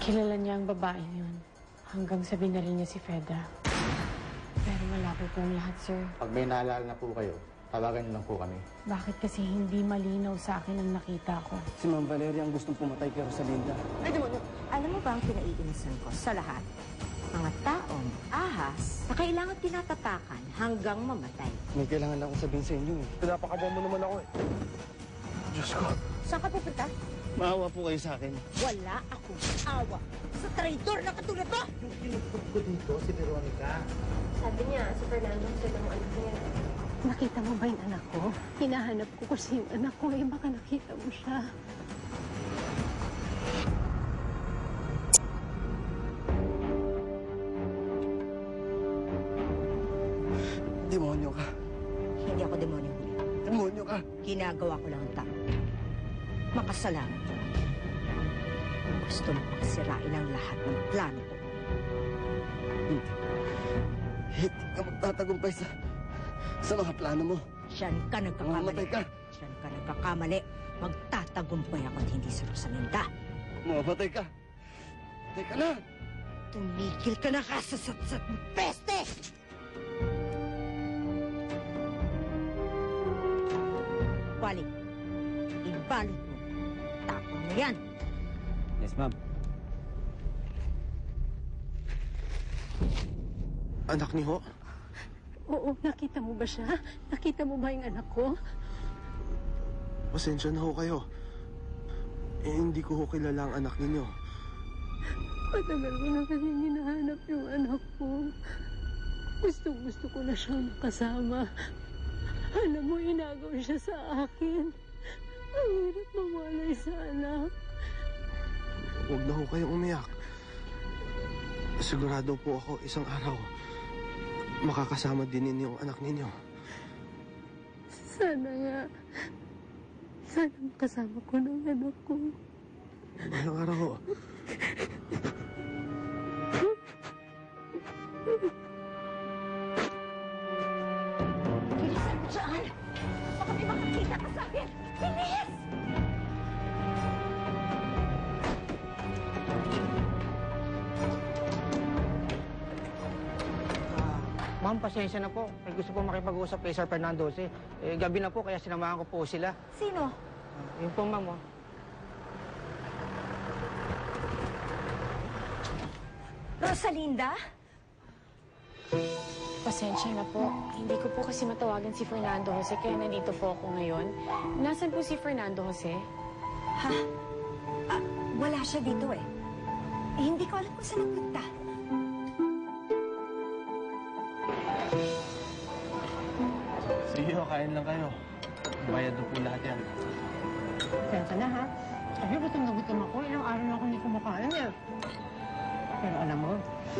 Kilala niya ang babaeng yun. Hanggang sabi na rin niya si Feda. Pero malabo pong lahat, sir. Pag may naalala na po kayo, tawagan niyo lang po kami. Bakit kasi hindi malinaw sa akin ang nakita ko? Si Ma'am Valeria ang gustong pumatay kay Rosalinda. Ay, demonyo! Alam mo ba ang pinaiinisan ko sa lahat? Mga taong ahas na kailangan tinatatakan hanggang mamatay. May kailangan lang akong sabihin sa inyo eh. Pinapakabombo naman ako eh. Diyos ko. Saan ka pupunta? Maawa po kayo sa akin. Wala akong awa sa traidor na katulad mo! Yung tinugtog ko dito, si Veronica. Sabi niya, si Fernando, sila mo anak niya. Nakita mo ba yung anak ko? Hinahanap ko kasi yung anak ko eh. Baka nakita mo siya. Demonyo ka. Hindi ako demonyo. Demonyo ka. Ginagawa ko lang ang tama. Makasalanan ka. Gusto mo sirain ang lahat ng plano ko. Hindi ka magtatagumpay sa mga plano mo. Diyan ka nagkakamali. Mamatay ka. Diyan ka nagkakamali. Magtatagumpay ako at hindi sa Rosalinda. Mamatay ka. Matay ka na. Tumigil ka na kasasatsat mo, peste! Wally, ibalot mo. Tapon mo yan. Yes, ma'am. Anak ni Ho? Oo, nakita mo ba siya? Nakita mo ba yung anak ko? Pasensya na ho kayo. Eh, hindi ko ho kilala ang anak ninyo. Matagal ko na kasi hinahanap yung anak ko. Gusto ko na siyang makasama. Alam mo, inagaw siya sa akin. Ang hirap mawalay sa anak. Huwag na ho kayong umiyak. Sigurado po ako isang araw makakasama din ninyo ang anak ninyo. Sana nga. Sana makasama ko ng anak ko. Ngayong araw ho. Bilisan mo dyan! Baka may makakita ka sa akin! Bilis! Ma'am, pasensya na po. May gusto po makipag-usap kay Sir Fernando Jose. Gabi na po, kaya sinamahan ko po sila. Sino? Yun po, ma'am. Oh. Rosalinda? Pasensya na po. Hindi ko po kasi matawagan si Fernando Jose, kaya nandito po ako ngayon. Nasaan po si Fernando Jose? Ha? Wala siya dito eh. Hindi ko alam kung saan nagpunta. Sige ho, kain lang kayo. Bayad na po lahat yan. Sensya na ha. Kasi gutom na gutom ako. Ilang araw na ako hindi kumakain eh. Pero alam mo,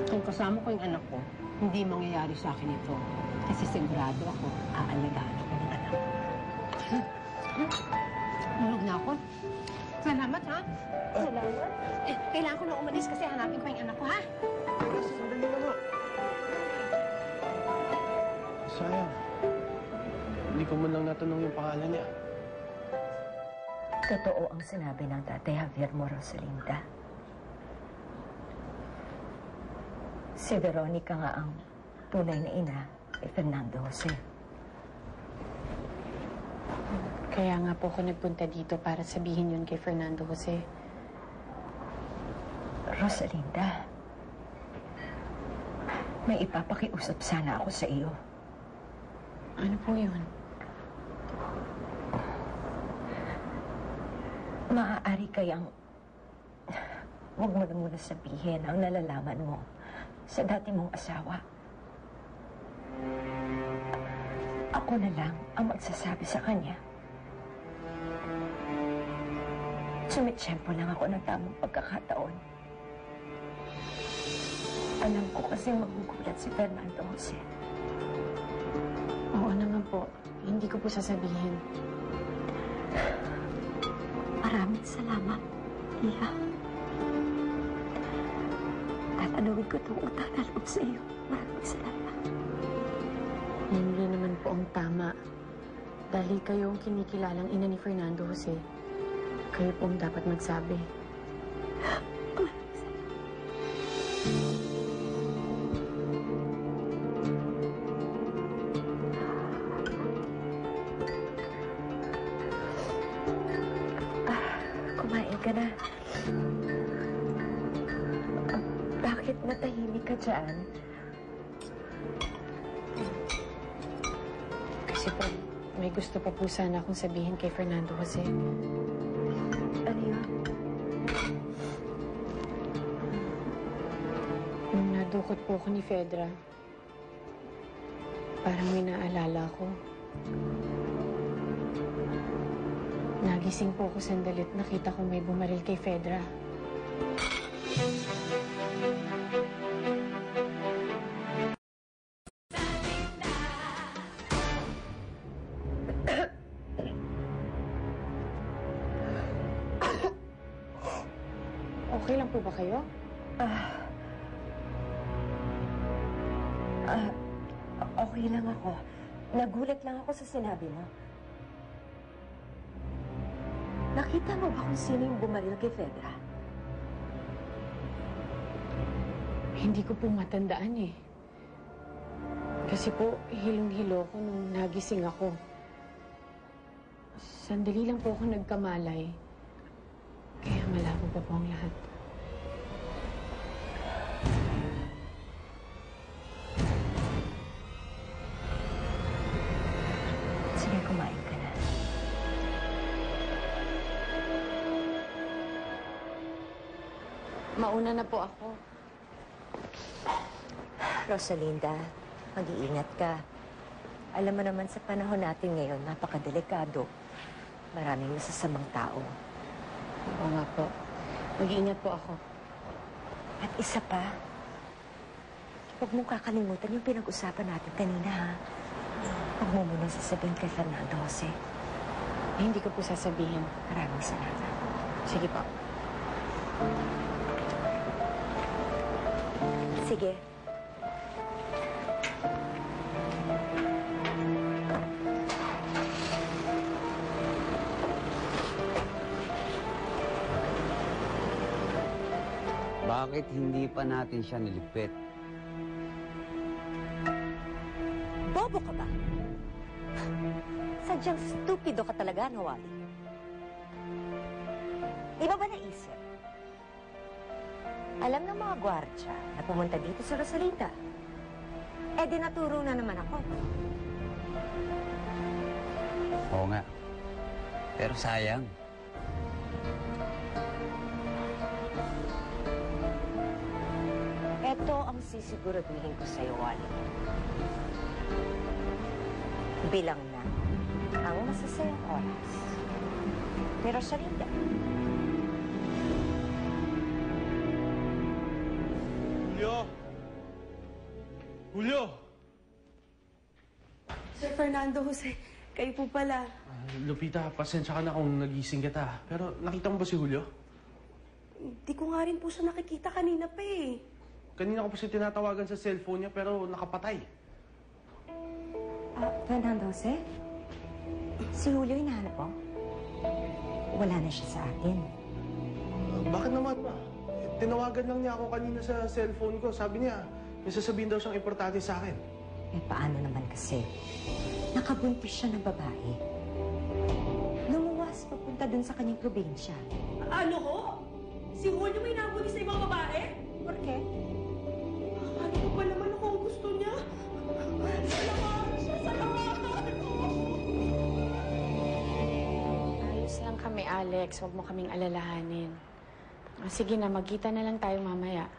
kung kasama ko yung anak ko, hindi mangyayari sa akin ito. Kasi sigurado ako, aalagaan ako ng anak ko. Tulog na ako. Salamat ha. Salamat. Kailangan ko na umalis kasi hanapin ko yung anak ko ha. Sandali lang ho. Sayang. Hindi ko man lang natanong yung pangalan niya. Totoo ang sinabi ng Tatay Javier mo, Rosalinda. Si Veronica nga ang tunay na ina kay Fernando Jose. Kaya nga po ako nagpunta dito para sabihin yun kay Fernando Jose. Rosalinda, may ipapakiusap sana ako sa iyo. Ano po yun? Maaari kayang huwag mo na muna sabihin ang nalalaman mo sa dati mong asawa. Ako na lang ang magsasabi sa kanya. Sumitsyempo lang ako ng tamang pagkakataon. Alam ko kasi magugulat si Fernando Jose. Oo naman po. Hindi ko po sasabihin. Maraming salamat, Iya. Tatanawin ko itong utang na loob sa iyo. Maraming salamat. Hindi naman po ang tama. Dahil kayo ang kinikilalang ina ni Fernando Jose. Kayo po ang dapat magsabi. Maraming salamat. ka na. Bakit natahimik ka dyan? Kasi po, may gusto pa po sana akong sabihin kay Fernando Jose. Ano yun? Nung nadukot po ako ni Fedra, parang may naalala ko. Nagising po ako sandali at nakita ko may bumaril kay Fedra. Okay lang po ba kayo? Okay lang ako. Nagulat lang ako sa sinabi mo. Nakita mo ba kung sino yung bumaril kay Fedra? Hindi ko po matandaan eh. Kasi po, hilong-hilo ko nung nagising ako. Sandali lang po ako nagkamalay. Kaya malabo pa po ang lahat. Sige, kumain ka na. Mauna na po ako. Rosalinda, mag-iingat ka. Alam mo naman sa panahon natin ngayon, napakadelikado. Maraming masasamang tao. Oo nga po. Mag-iingat po ako. At isa pa, huwag mong kakalimutan yung pinag-usapan natin kanina, ha? Huwag mo munang sasabihin kay Fernando Jose. Hindi ko po sasabihin. Maraming salamat. Sige po. Sige. Bakit hindi pa natin siya niligpit? Bobo ka ba? Sadyang stupido ka talaga, Nawali. Di ba naisip? Alam ng mga gwardya na pumunta dito sa Rosalinda. Eh, di naturo na naman ako. Oo nga. Pero sayang. Ito ang sisiguraduhin ko sa'yo, Wally. Bilang na ang masasayang oras. Pero Rosalinda. Julio! Julio! Sir Fernando Jose, kayo po pala. Lupita, pasensya ka na kung nagising kita. Pero nakita mo ba si Julio? Hindi ko nga rin po siya nakikita kanina pa eh. Kanina ko pa siya tinatawagan sa cellphone niya pero nakapatay. Fernando Jose? Si Julio hinahanap mo? Wala na siya sa atin. Bakit naman ba? Tinawagan lang niya ako kanina sa cellphone ko. Sabi niya, may sasabihin daw siyang importante sa akin. Eh, paano naman kasi? Nakabuntis siya ng babae. Lumuwas papunta dun sa kanyang probinsya. Ano ho? Si Julio may nabuli sa ibang babae? Por qué? Ano ko pa naman ako ang gusto niya? Salamat siya! Salamat! Ayos lang kami, Alex. Huwag mo kaming alalahanin. Sige na, magkita na lang tayo mamaya.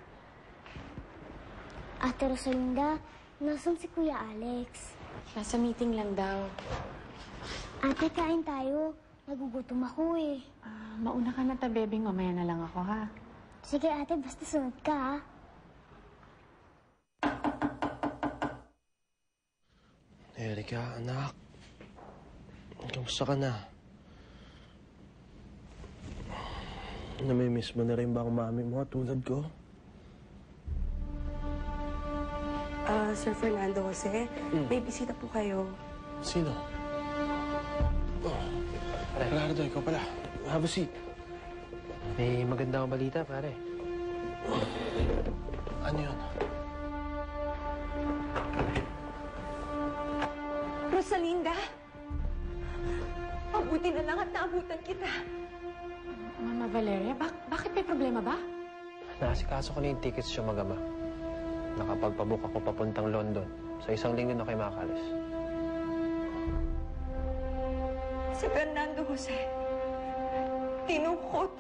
Ate Rosalinda, nasan si Kuya Alex? Nasa meeting lang daw. Ate, kain tayo. Nagugutom ako eh. Mauna ka na ta, bebing. Mamaya na lang ako, ha? Sige ate, basta sunod ka ha. Erika, anak. Kamusta ka na? Namimiss mo na rin ba ang mami mo tulad ko? Sir Fernando Jose, may bisita po kayo. Sino? Oh, Gerardo, ikaw pala. Have a seat. May magandang balita, pare. Ano yun? Rosalinda! Mabuti na lang at naabutan kita. Mama, Valeria? Bakit may problema ba? Nakasikaso ko na yung tickets siya mag-ama. Nakapagpabook ako papuntang London. Sa isang linggo na kayo makakalis. Si Fernando Jose, tinukot.